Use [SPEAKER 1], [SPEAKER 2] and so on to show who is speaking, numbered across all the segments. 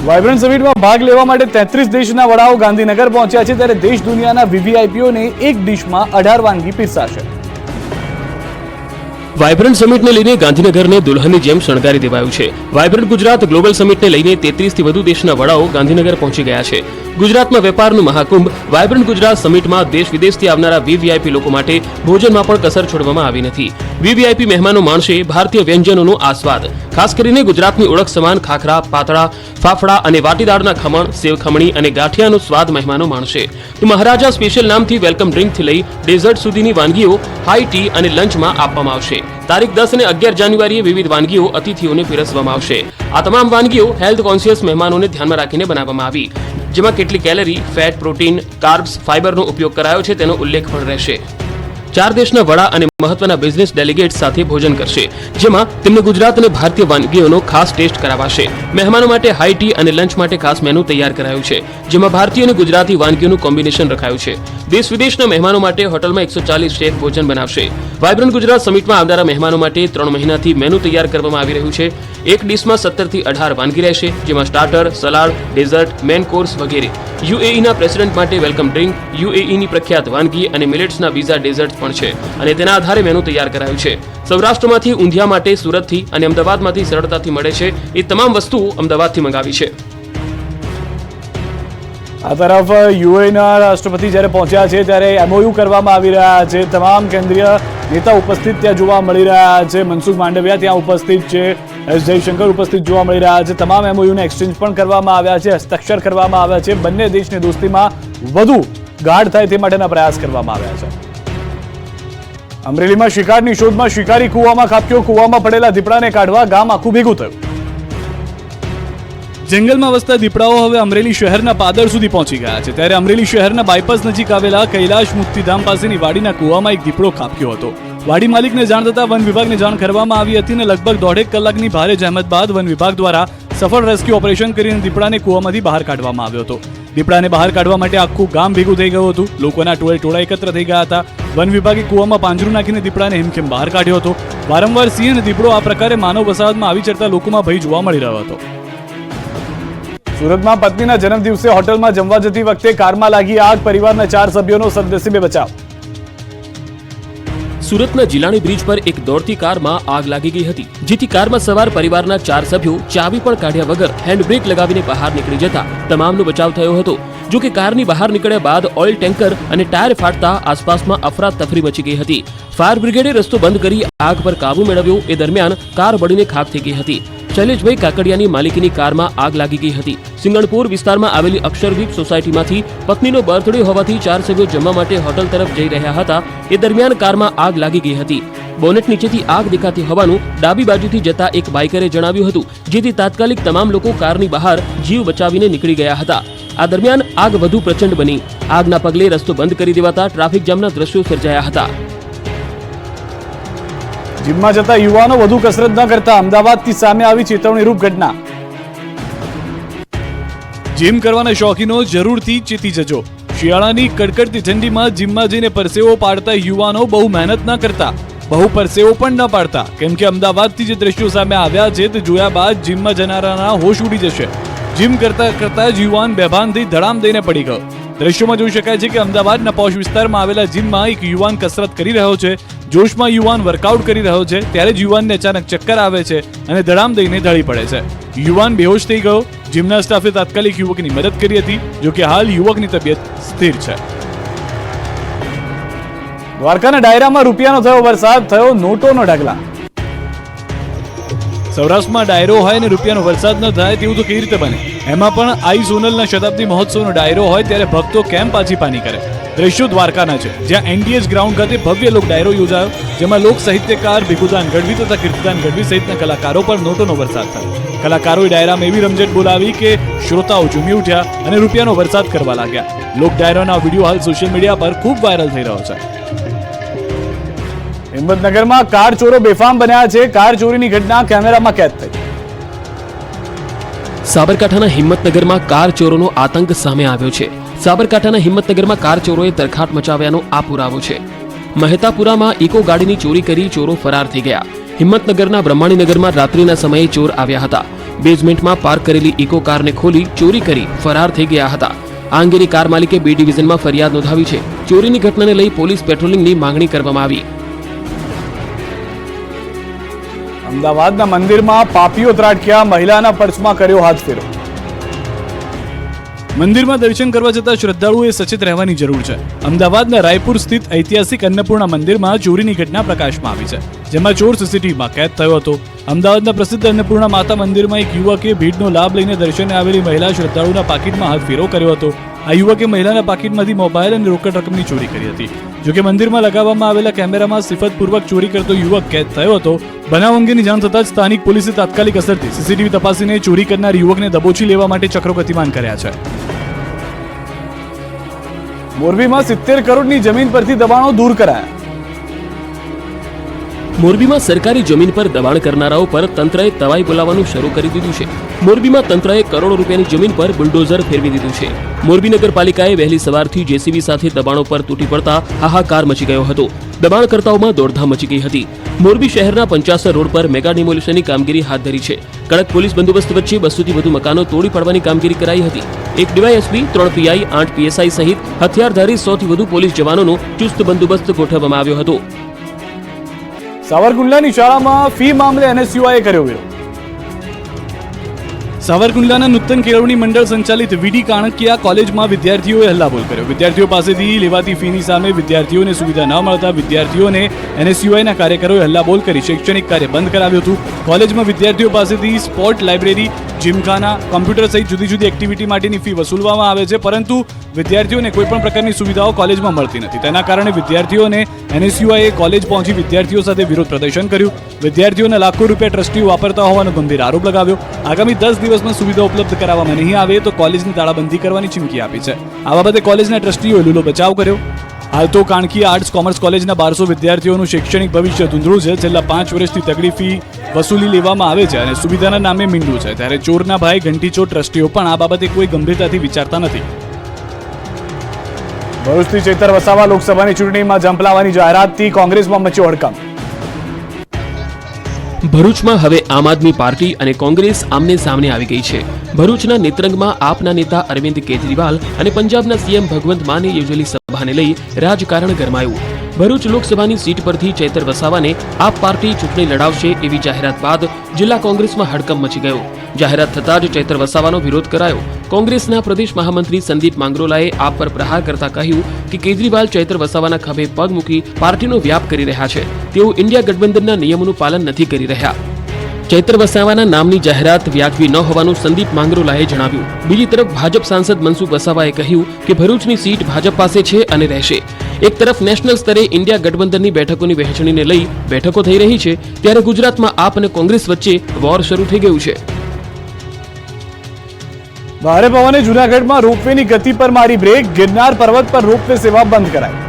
[SPEAKER 1] Vibrant સમિટમાં ભાગ લેવા માટે 33 દેશના વડાઓ ગાંધીનગર પહોંચ્યા છે, ત્યારે દેશ દુનિયાના વીવીઆઈપીઓને એક ડિશમાં 18 વાનગી પીરસાશે.
[SPEAKER 2] વાયબ્રન્ટ સમિટને લઈને ગાંધીનગરને દુલ્હનની જેમ શણગારી દેવાયું છે. વાયબ્રન્ટ ગુજરાત ગ્લોબલ સમિટને લઈને 33થી વધુ દેશના વડાઓ ગાંધીનગર પહોંચી ગયા છે. ગુજરાતમાં વેપારનું મહાકુંભ વાયબ્રન્ટ ગુજરાત સમિટમાં દેશ વિદેશથી આવનારા વીવીઆઈપી લોકો માટે ભોજનમાં પણ કસર છોડવામાં આવી નથી. વીવીઆઈપી મહેમાનો માણશે ભારતીય વ્યંજનોનો આસ્વાદ. ખાસ કરીને ગુજરાતની ઓળખ સમાન ખાખરા, પાતળા, ફાફડા અને વાટીદાળના ખમણ, સેવ ખમણી અને ગાંઠિયાનો સ્વાદ મહેમાનો માણશે. તો મહારાજા સ્પેશિયલ નામથી વેલકમ ડ્રિંકથી લઈ ડેઝર્ટ સુધીની વાનગીઓ હાઈ ટી અને લંચમાં આપવામાં આવશે. તારીખ 10 અને 11 જાન્યુઆરીએ વિવિધ વાનગીઓ અતિથિઓને પીરસવામાં આવશે. આ તમામ વાનગીઓ હેલ્થ કોન્શિયસ મહેમાનોને ધ્યાનમાં રાખીને બનાવવામાં આવી, જેમાં કેટલી કેલરી, ફેટ, પ્રોટીન, કાર્બ્સ, ફાઇબરનો ઉપયોગ કરાયો છે તેનો ઉલ્લેખ પણ રહેશે. 4 દેશના વડા અને મહત્વના બિઝનેસ ડેલિગેટ્સ સાથે ભોજન કરશે, જેમાં તેમને ગુજરાત અને ભારતીય વાનગીઓનો ખાસ ટેસ્ટ કરાવાશે. મહેમાનો માટે હાઈ ટી અને લંચ માટે ખાસ મેનુ તૈયાર કરાયું છે, જેમાં ભારતીય અને ગુજરાતી વાનગીઓનું કોમ્બિનેશન રખાયું છે. દેશ વિદેશના મહેમાનો માટે હોટલમાં 140 શેફ ભોજન બનાવશે. વાયબ્રન્ટ ગુજરાત સમિટમાં આવનારા મહેમાનો માટે 3 મહિનાથી મેનુ તૈયાર કરવામાં આવી રહ્યું છે. એક ડિશમાં 17 થી 18 વાનગી રહેશે, જેમાં starter, salad, dessert, main course વગેરે. યુએઈના પ્રેસિડેન્ટ માટે વેલકમ ડ્રિંક, યુએઈની પ્રખ્યાત વાનગી અને મિલેટ્સના વીઝા ડેઝર્ટ પણ છે, અને તેના આધારે મેનુ તૈયાર કરાયું છે. સૌરાષ્ટ્રમાંથી ઊંધિયા માટે સુરતથી અને અમદાવાદમાંથી સરળતાથી મળે છે એ તમામ વસ્તુઓ અમદાવાદથી મંગાવી છે.
[SPEAKER 1] આ તરફ યુએઈના રાષ્ટ્રપતિ જ્યારે પહોંચ્યા છે ત્યારે એમઓયુ કરવામાં આવી રહ્યા છે. તમામ કેન્દ્રીય નેતા ઉપસ્થિત ત્યાં જોવા મળી રહ્યા છે. મનસુખ માંડવિયા ત્યાં ઉપસ્થિત છે, એસ જયશંકર ઉપસ્થિત જોવા મળી રહ્યા છે. તમામ એમઓયુને એક્સચેન્જ પણ કરવામાં આવ્યા છે, હસ્તાક્ષર કરવામાં આવ્યા છે. બંને દેશની દોસ્તીમાં વધુ ગાઢ થાય તે માટેના પ્રયાસ કરવામાં આવ્યા છે. અમરેલીમાં શિકારની શોધમાં શિકારી કૂવામાં ખાબક્યો. કૂવામાં પડેલા દીપડાને કાઢવા ગામ આખું ભેગું થયું. જંગલમાં વસતા દીપડાઓ હવે અમરેલી શહેરના પાદર સુધી પહોંચી ગયા છે, ત્યારે અમરેલી શહેરના બાયપાસ નજીક આવેલા કૈલાશ મુક્તિધામ પાસેની વાડીના કૂવામાં એક દીપડો ખાબક્યો હતો. વાડી માલિકને જાણ થતાં વન વિભાગને જાણ કરવામાં આવી હતી અને લગભગ 1.5 કલાકની ભારે જહેમત બાદ વન વિભાગ દ્વારા સફળ રેસ્ક્યુ ઓપરેશન કરીને દીપડાને કૂવામાંથી બહાર કાઢવામાં આવ્યો હતો. દીપડાને બહાર કાઢવા માટે આખું ગામ ભેગું થઈ ગયું હતું. લોકોના ટોળા એકત્ર થઈ ગયા હતા. વન વિભાગે કૂવામાં પાંજરું નાખીને દીપડાને હિમખેમ બહાર કાઢ્યો હતો. વારંવાર સિંહ અને દીપડો આ પ્રકારે માનવ વસાહતમાં આવી ચડતા લોકોમાં ભય જોવા મળી રહ્યો હતો. સુરતમાં પત્નીના જન્મદિવસે હોટલમાં જમવા જતી વખતે કારમાં લાગી આગ. પરિવારના 4 સભ્યોનો સદનસીબે બચાવ.
[SPEAKER 2] સુરતના જિલાણી બ્રિજ પર એક દોડતી કારમાં આગ લાગી ગઈ હતી, જેથી કારમાં સવાર પરિવારના 4 સભ્યો ચાવી પણ કાઢ્યા વગર હેન્ડબ્રેક લગાવીને બહાર નીકળી જતા તમામનો બચાવ થયો હતો. જો કે કારની બહાર નીકળ્યા બાદ ઓઇલ ટેન્કર અને ટાયર ફાટતા આસપાસમાં અફરાતફરી મચી ગઈ હતી. ફાયર બ્રિગેડે રસ્તો બંધ કરી આગ પર કાબુ મેળવ્યો. એ દરમિયાન કાર બળીને ખાખ થઈ ગઈ હતી. શૈલેષભાઈ કાકડિયાની માલિકીની કારમાં આગ લાગી ગઈ હતી. સિંગણપુર વિસ્તારમાં આવેલી અક્ષરદીપ સોસાયટીમાંથી પત્નીનો બર્થડે હોવાથી 4 સભ્યો જમવા માટે હોટલ તરફ જઈ રહ્યા હતા. એ દરમિયાન કારમાં આગ લાગી ગઈ હતી. બોનેટ નીચેથી આગ દેખાતી હોવાનું ડાબી બાજુથી જતા એક બાઇકરે જણાવ્યું હતું, જેથી તાત્કાલિક તમામ લોકો કારની બહાર જીવ બચાવીને નીકળી ગયા હતા. આ દરમિયાન આગ વધુ પ્રચંડ બની. આગના પગલે રસ્તો બંધ કરી દેવાતા ટ્રાફિક જામના દ્રશ્યો સર્જાયા હતા.
[SPEAKER 1] જીમમાં જતા યુવાનો વધુ કસરત ન કરતા અમદાવાદથી સામે આવી ચેતવણીરૂપ ઘટના. જીમ કરવાના શોખીનો જરૂરથી ચેતી જજો. શિયાળાની કડકડતી ઠંડીમાં જીમમાં જઈને પરસેવો પાડતા યુવાનો બહુ મહેનત ન કરતા, બહુ પરસેવો પણ ન પાડતા, કેમ કે અમદાવાદથી જે દ્રશ્યો સામે આવ્યા છે તે જોયા બાદ જીમમાં જનારાના હોશ ઉડી જશે. જીમ કરતા કરતા જ યુવાન બેભાન થઈ ધડામ દઈને પડી ગયો. દ્રશ્યોમાં જોઈ શકાય છે કે અમદાવાદના પોશ વિસ્તારમાં આવેલા જીમમાં એક યુવાન કસરત કરી રહ્યો છે. જોશમાં યુવાન વર્કઆઉટ કરી રહ્યો છે ત્યારે જ યુવાનને અચાનક ચક્કર આવે છે અને ધડામ દઈને ઢળી પડે છે. યુવાન બેહોશ થઈ ગયો. જીમના સ્ટાફે તાત્કાલિક યુવકની મદદ કરી હતી, જો કે હાલ યુવકની તબિયત સ્થિર છે. દ્વારકાના ડાયરામાં રૂપિયાનો થયો વરસાદ, થયો નોટોનો ઢગલા. સૌરાષ્ટ્રમાં ડાયરો હોય અને રૂપિયાનો વરસાદ ન થાય તેવું તો કેવી રીતે બને? એમાં પણ આઈ સોનલના શતાબ્દી મહોત્સવનો ડાયરો હોય ત્યારે ભક્તો કેમ પાછી પાની કરે? દ્રશ્યો દ્વારકાના છે, જ્યાં એનડીએચ ગ્રાઉન્ડ ખાતે ભવ્ય લોક ડાયરો યોજાયો, જેમાં લોક સાહિત્યકાર ભીખુદાન ગઢવી તથા કીર્તિદાન ગઢવી સહિતના કલાકારો પર નોટોનો વરસાદ થયો. કલાકારોએ ડાયરામાં એવી રમઝટ બોલાવી કે શ્રોતાઓ ઝૂમી ઉઠ્યા અને રૂપિયાનો વરસાદ કરવા લાગ્યા. લોક ડાયરાના વિડીયો હાલ સોશિયલ મીડિયા પર ખૂબ વાયરલ થઈ રહ્યો છે. હિંમતનગરમાં કાર ચોરો બેફામ બન્યા છે. કાર ચોરીની ઘટના કેમેરામાં કેદ થઈ.
[SPEAKER 2] સાબરકાંઠાના હિંમતનગરમાં કાર ચોરોનો આતંક સામે આવ્યો છે. સાબરકાંઠાના હિંમતનગરમાં કાર ચોરોએ તરખાટ મચાવ્યાનો આ પુરાવો છે. મહેતાપુરામાં ઇકો ગાડીની ચોરી કરી ચોરો ફરાર થઈ ગયા. હિંમતનગરના બ્રહ્માણીનગરમાં રાત્રિના સમયે ચોર આવ્યા હતા. બેઝમેન્ટમાં પાર્ક કરેલી ઇકો કારને ખોલી ચોરી કરી ફરાર થઈ ગયા હતા. આ અંગેની કાર માલિકે B ડિવિઝનમાં ફરિયાદ નોંધાવી છે. ચોરીની ઘટનાને લઈ પોલીસ પેટ્રોલિંગની માંગણી કરવામાં આવી.
[SPEAKER 1] અમદાવાદના મંદિરમાં પાપીઓ ત્રાટક્યા, મહિલાના પર્સમાં કર્યો હાથફેરો. મંદિરમાં દર્શન કરવા જતા શ્રદ્ધાળુઓએ સચેત રહેવાની જરૂર છે. અમદાવાદના રાયપુર સ્થિત ઐતિહાસિક અન્નપૂર્ણા મંદિરમાં ચોરીની ઘટના પ્રકાશમાં આવી છે, જેમાં ચોર સીસીટીવીમાં કેદ થયો હતો. અમદાવાદના પ્રસિદ્ધ અન્નપૂર્ણા માતા મંદિરમાં એક યુવકે ભીડનો લાભ લઈને દર્શને આવેલી મહિલા શ્રદ્ધાળુના પાકીટમાં હાથફેરો કર્યો હતો. આ યુવકે મહિલાના પાકીટમાંથી મોબાઈલ અને રોકડ રકમની ચોરી કરી હતી. જોકે મંદિરમાં લગાવવામાં આવેલા કેમેરામાં સિફતપૂર્વક ચોરી કરતો યુવક કેદ થયો હતો. બનાવ અંગેની જાણ થતાં જ સ્થાનિક પોલીસે તાત્કાલિક અસરથી સીસીટીવી તપાસીને ચોરી કરનાર યુવકને દબોચી લેવા માટે ચક્રો ગતિમાન કર્યા છે. મોરબીમાં 70 કરોડની જમીન પરથી દબાણો દૂર કરાયા.
[SPEAKER 2] મોરબીમાં સરકારી જમીન પર દબાણ કરનારાઓ પર તંત્રએ તવાઈ બોલાવવાનું શરૂ કરી દીધું છે. મોરબીમાં તંત્રએ કરોડો રૂપિયાની જમીન પર બુલડોઝર ફેરવી દીધું છે. મોરબી નગરપાલિકાએ વહેલી સવારથી જેસીબી સાથે દબાણો પર તૂટી પડતા હાહાકાર મચી ગયો હતો. દબાણકર્તાઓમાં દોડધામ મચી ગઈ હતી. મોરબી શહેરના 50 રોડ પર મેગા ડિમોલિશનની કામગીરી હાથ ધરી છે. કડક પોલીસ બંદોબસ્ત વચ્ચે 200થી વધુ મકાનો તોડી પાડવાની કામગીરી કરાઈ હતી. એક ડીવાયએસપી, 3 પીઆઈ, 8 પીએસઆઈ સહિત હથિયારધારી 100થી વધુ પોલીસ જવાનોનો ચુસ્ત બંદોબસ્ત ગોઠવવામાં આવ્યો હતો.
[SPEAKER 1] સાવરકુંડલાની શાળામાં ફી મામલે NSUIએ કર્યો વિરોધ. સાવરકુંડલાના નૂતન કેળવણી મંડળ સંચાલિત વીડી કાણકિયા કોલેજમાં વિદ્યાર્થીઓએ હલ્લાબોલ કર્યો. વિદ્યાર્થીઓ પાસેથી લેવાતી ફીની સામે વિદ્યાર્થીઓને સુવિધા ન મળતા વિદ્યાર્થીઓને NSUIના કાર્યકરોએ હલ્લાબોલ કરી શૈક્ષણિક કાર્ય બંધ કરાવ્યું હતું. કોલેજમાં વિદ્યાર્થીઓ પાસેથી સ્પોર્ટ, લાઇબ્રેરી, જીમખાના, કોમ્પ્યુટર સહિત જુદી જુદી એક્ટિવિટી માટેની ફી વસૂલવામાં આવે છે, પરંતુ વિદ્યાર્થીઓને કોઈપણ પ્રકારની સુવિધાઓ કોલેજમાં મળતી નથી. તેના કારણે વિદ્યાર્થીઓને NSUIએ કોલેજ પહોંચી વિદ્યાર્થીઓ સાથે વિરોધ પ્રદર્શન કર્યું. વિદ્યાર્થીઓને લાખો રૂપિયા ટ્રસ્ટીઓ વાપરતા હોવાનો ગંભીર આરોપ લગાવ્યો. આગામી 10 દિવસમાં સુવિધા ઉપલબ્ધ કરાવવામાં નહીં આવે તો કોલેજની તાળાબંધી કરવાની ચીમકી આપી છે. આ બાબતે કોલેજના ટ્રસ્ટીઓએ લૂલો બચાવ કર્યો. હાલ તો કાણકિયા આર્ટ્સ કોમર્સ કોલેજના 1200 વિદ્યાર્થીઓનું શૈક્ષણિક ભવિષ્ય ધૂંધળું છે. છેલ્લા 5 વર્ષથી તગડી ફી વસૂલી લેવામાં આવે છે અને સુવિધાના નામે મીંડું છે. ત્યારે ચોરના ભાઈ ઘંટીચોર ટ્રસ્ટીઓ પણ આ બાબતે કોઈ ગંભીરતાથી વિચારતા નથી. ભરૂચથી ચેતર વસાવા લોકસભાની ચૂંટણીમાં ઝંપલાવવાની જાહેરાતથી કોંગ્રેસમાં મચ્યો હડકંપ.
[SPEAKER 2] ભરૂચમાં હવે આમ આદમી પાર્ટી અને કોંગ્રેસ આમને સામને આવી ગઈ છે. ભરૂચના નેત્રંગમાં આપના નેતા અરવિંદ કેજરીવાલ અને પંજાબના સીએમ ભગવંત માને યોજેલી સભાને લઈ રાજકારણ ગરમાયું. ભરૂચ લોકસભાની સીટ પરથી ચેતર વસાવાને આપ પાર્ટી ચૂંટણી લડાવશે એવી જાહેરાત બાદ જિલ્લા કોંગ્રેસમાં હડકંપ મચી ગયો. જાહેરાત થતાં જ ચેતર વસાવાનો વિરોધ કરાયો. કોંગ્રેસના પ્રદેશ મહામંત્રી સંદીપ માંગરોલાએ આપ પર પ્રહાર કરતા કહ્યું કે કેજરીવાલ ચેતર વસાવાના ખભે પગ મૂકી પાર્ટીનો વ્યાપ કરી રહ્યા છે. તેઓ ઇન્ડિયા ગઠબંધનના નિયમોનું પાલન નથી કરી રહ્યા. ચૈત્ર વસાવાના નામની જાહેરાત વ્યાજબી ન હોવાનું સંદીપ માંગરોલાએ જણાવ્યું. બીજી તરફ ભાજપ સાંસદ મનસુખ વસાવાએ કહ્યું કે ભરૂચની સીટ ભાજપ પાસે છે અને રહેશે. એક તરફ નેશનલ સ્તરે ઇન્ડિયા ગઠબંધનની બેઠકોની વહેંચણીને લઈ બેઠકો થઈ રહી છે, ત્યારે ગુજરાતમાં આપ અને કોંગ્રેસ વચ્ચે વોર શરૂ થઈ ગયું છે.
[SPEAKER 1] ભારે પવને જૂનાગઢમાં રોપવેની ગતિ પર મારી બ્રેક. ગિરનાર પર્વત પર રોપવે સેવા બંધ કરાઈ.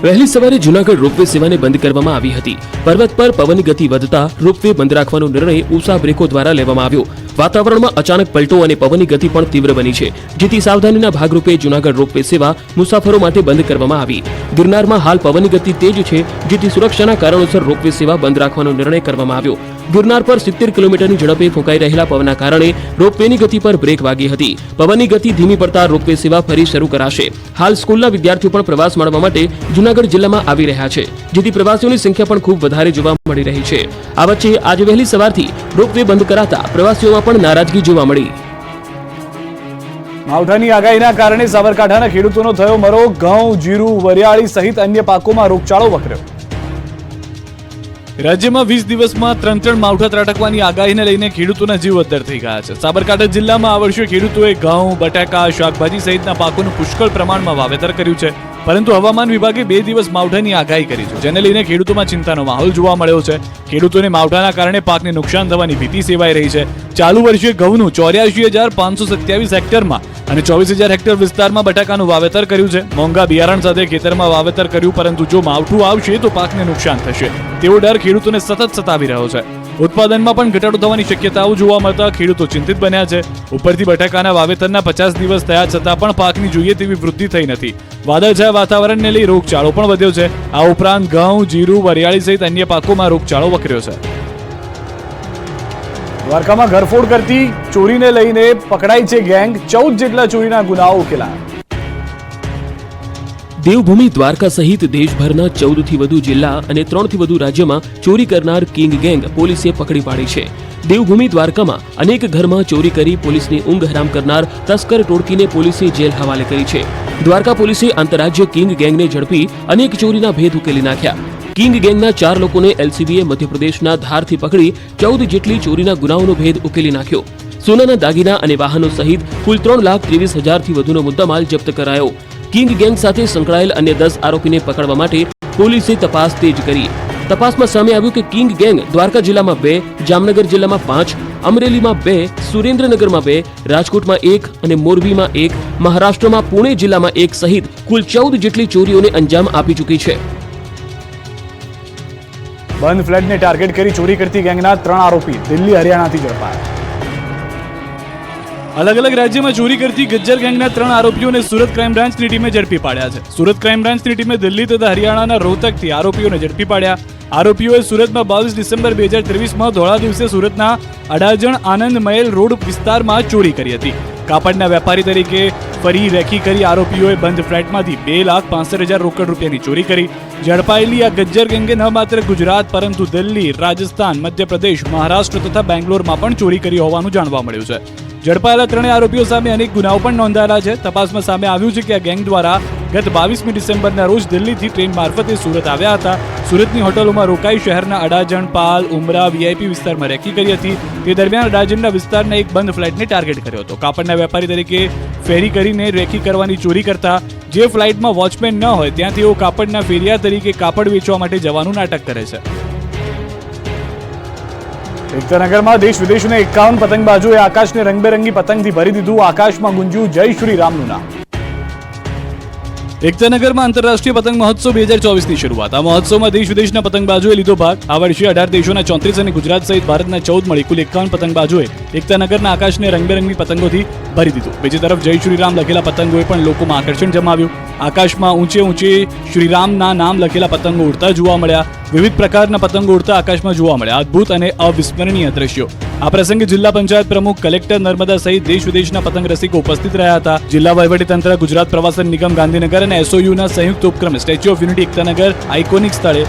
[SPEAKER 2] વહેલી સવારે જૂનાગઢ રોપવે સેવાને બંધ કરવામાં આવી હતી. પર્વત પર પવનની ગતિ વધતા રોપવે બંધ રાખવાનો નિર્ણય ઉષા બ્રેકો દ્વારા લેવામાં આવ્યો. વાતાવરણમાં અચાનક પલટો અને પવનની ગતિ પણ તીવ્ર બની છે, જેથી સાવધાનીના ભાગરૂપે જૂનાગઢ રોપવે સેવા મુસાફરો માટે બંધ કરવામાં આવી. ગિરનારમાં હાલ પવનની ગતિ તેજ છે, જેથી સુરક્ષાના કારણોસર રોપવે સેવા બંધ રાખવાનો નિર્ણય કરવામાં આવ્યો. ગિરનાર પર 70 કિલોમીટરની ઝડપે ફૂંકાઈ રહેલા પવનના કારણે રોપવેની ગતિ પર બ્રેક વાગી હતી. પવનની ગતિ ધીમી પડતા રોપવે સેવા ફરી શરૂ કરાશે. હાલ સ્કૂલના વિદ્યાર્થીઓ પણ પ્રવાસ માણવા માટે જૂનાગઢ જિલ્લામાં આવી રહ્યા છે, જેથી પ્રવાસીઓની સંખ્યા પણ ખૂબ વધારે જોવા મળી રહી છે. આ વચ્ચે આજે વહેલી સવારથી રોપવે બંધ કરાતા પ્રવાસીઓમાં પણ નારાજગી જોવા મળી.
[SPEAKER 1] માવઠાની આગાહીના કારણે સાબરકાંઠાના ખેડૂતોનો થયો મરો. ઘઉં, જીરું, વરિયાળી સહિત અન્ય પાકોમાં રોગચાળો વકર્યો. રાજ્યમાં 20 દિવસમાં 3 માવઠા ત્રાટકવાની આગાહીને લઈને ખેડૂતોના જીવ અદ્ધર થઈ ગયા છે. સાબરકાંઠા જિલ્લામાં આ વર્ષે ખેડૂતોએ ઘઉં, બટાકા, શાકભાજી સહિતના પાકોનું પુષ્કળ પ્રમાણમાં વાવેતર કર્યું છે, પરંતુ હવામાન વિભાગે 2 દિવસ માવઠાની આગાહી કરી છે, જેને લઈને ખેડૂતોમાં ચિંતાનો માહોલ જોવા મળ્યો છે. ખેડૂતોને માવઠાના કારણે પાકને નુકસાન થવાની ભીતિ સેવાઈ રહી છે. ચાલુ વર્ષે ઘઉંનું 84,527 હેક્ટરમાં અને 24,000 હેક્ટર વિસ્તારમાં બટાકાનું વાવેતર કર્યું છે. મોંઘા બિયારણ સાથે ખેતરમાં વાવેતર કર્યું, પરંતુ જો માવઠું આવશે તો પાકને નુકસાન થશે તેવો ડર ખેડૂતોને સતત સતાવી રહ્યો છે. ઉત્પાદનમાં પણ ઘટાડો થવાની શક્યતાઓ જોવા મળતા ખેડૂતો ચિંતિત બન્યા છે. ઉપરથી બટાકાના વાવેતરના 50 દિવસ થયા છતાં પણ પાકની જોઈએ તેવી વૃદ્ધિ થઈ નથી. વાદળછાયા વાતાવરણને લઈ રોગચાળો પણ વધ્યો છે. આ ઉપરાંત ઘઉં, જીરું, વરિયાળી સહિત અન્ય પાકોમાં રોગચાળો વકર્યો છે. દ્વારકામાં ઘરફોડ કરતી ચોરીને લઈને પકડાઈ છે ગેંગ, 14 જેટલા ચોરીના ગુનાઓ ઉકેલાયા.
[SPEAKER 2] દેવભૂમિ દ્વારકા સહિત દેશભરના 14 થી વધુ જિલ્લા અને 3 થી વધુ રાજ્યમાં ચોરી કરનાર કિંગ ગેંગ પોલીસે પકડી પાડી છે. દેવભૂમિ દ્વારકામાં અનેક ઘરમાં ચોરી કરી પોલીસની ઊંઘ હરામ કરનાર તસ્કર ટોળકીને પોલીસે જેલ હવાલે કરી છે. દ્વારકા પોલીસે આંતરરાજ્ય કિંગ ગેંગને ઝડપી અનેક ચોરીના ભેદ ઉકેલી નાખ્યા. કિંગ ગેંગના 4 લોકોને એલસીબીએ મધ્યપ્રદેશના ધારથી પકડી 14 જેટલી ચોરીના ગુનાઓનો ભેદ ઉકેલી નાખ્યો. સોનાના દાગીના અને વાહનો સહિત કુલ 3,23,000 થી વધુનો મુદ્દામાલ જપ્ત કરાયો. કિંગ ગેંગ સાથે સંકળાયેલ અન્ય 10 આરોપીને પકડવા માટે પોલીસે તપાસ તેજ કરી. તપાસમાં સામે આવ્યું કે કિંગ ગેંગ દ્વારકા જિલ્લામાં 2, જામનગર જિલ્લામાં 5, અમરેલીમાં 2, સુરેન્દ્રનગરમાં 2, રાજકોટમાં 1 અને મોરબીમાં 1, મહારાષ્ટ્રમાં પુણે જિલ્લામાં 1 સહિત કુલ 14 જેટલી ચોરીઓને અંજામ આપી ચૂકી છે.
[SPEAKER 1] બંધ ફ્લેટને ટાર્ગેટ કરી ચોરી કરતી ગેંગના 3 આરોપી દિલ્હી હરિયાણાથી ઝડપાયા. અલગ અલગ રાજ્યમાં ચોરી કરતી ગજ્જર ગેંગના 3 આરોપીઓને સુરત ક્રાઇમ બ્રાન્ચની ટીમે ઝડપી પાડ્યા છે. સુરત ક્રાઇમ બ્રાન્ચની ટીમે દિલ્હી તથા હરિયાણાના રોહતકથી આરોપીઓને ઝડપી પાડ્યા. આરોપીઓએ સુરતમાં 22 ડિસેમ્બર 2023માં ધોળા દિવસે સુરતના અડાજણ આનંદ મહેલ રોડ વિસ્તારમાં ચોરી કરી હતી. કાપડના વેપારી તરીકે ફરી રેકી કરી આરોપીઓએ બંધ ફ્લેટમાંથી 2,65,000 રોકડ રૂપિયાની ચોરી કરી. ઝડપાયેલી આ ગજ્જર ગેંગે ન માત્ર ગુજરાત પરંતુ દિલ્હી, રાજસ્થાન, મધ્યપ્રદેશ, મહારાષ્ટ્ર તથા બેંગ્લોરમાં પણ ચોરી કરી હોવાનું જાણવા મળ્યું છે. ઝડપાયેલા 3 આરોપીઓ સામે અનેક ગુનાઓ પણ નોંધાયેલા છે. તપાસમાં સામે આવ્યું છે કે આ ગેંગ દ્વારા ગત 22મી ડિસેમ્બરના રોજ દિલ્હીથી ટ્રેન મારફતે સુરત આવ્યા હતા. સુરતની હોટલોમાં રોકાઈ શહેરના અડાજણ, પાલ, ઉમરા, વીઆઈપી વિસ્તારમાં રેકી કરી હતી. તે દરમિયાન અડાજણના વિસ્તારના એક બંધ ફ્લાઇટને ટાર્ગેટ કર્યો હતો. કાપડના વેપારી તરીકે ફેરી કરીને રેકી કરવાની ચોરી કરતા. જે ફ્લાઇટમાં વોચમેન ન હોય ત્યાં તેઓ કાપડના ફેરિયા તરીકે કાપડ વેચવા માટે જવાનું નાટક કરે છે. એકતાનગરમાં દેશ વિદેશના 51 પતંગબાજોએ આકાશને રંગબેરંગી પતંગથી ભરી દીધું. આકાશમાં ગુંજ્યું જય શ્રી રામનું નામ. એકતાનગરમાં આંતરરાષ્ટ્રીય પતંગ મહોત્સવ 2024ની શરૂઆત. આ મહોત્સવમાં દેશ વિદેશના પતંગબાજોએ લીધો ભાગ. આ વર્ષે 18 દેશોના 34 અને ગુજરાત સહિત ભારતના 14 મળી કુલ 51 પતંગબાજોએ એકતાનગરના આકાશને રંગબેરંગી પતંગોથી ભરી દીધું. બીજી તરફ જય શ્રી રામ લખેલા પતંગોએ પણ લોકોમાં આકર્ષણ જમાવ્યું. આકાશમાં ઊંચે ઊંચે શ્રીરામના નામ લખેલા પતંગો ઉડતા જોવા મળ્યા. વિવિધ પ્રકારના પતંગો ઉડતા આકાશમાં જોવા મળ્યા. અદ્ભુત અને અવિસ્મરણીય દ્રશ્યો. આ પ્રસંગે જિલ્લા પંચાયત પ્રમુખ, કલેક્ટર નર્મદા સહિત દેશ વિદેશના પતંગ રસિકો ઉપસ્થિત રહ્યા હતા. જિલ્લા વહીવટીતંત્ર, ગુજરાત પ્રવાસન નિગમ ગાંધીનગર અને એસઓયુના સંયુક્ત ઉપક્રમે statue of unity Ektanagar iconic સ્થળે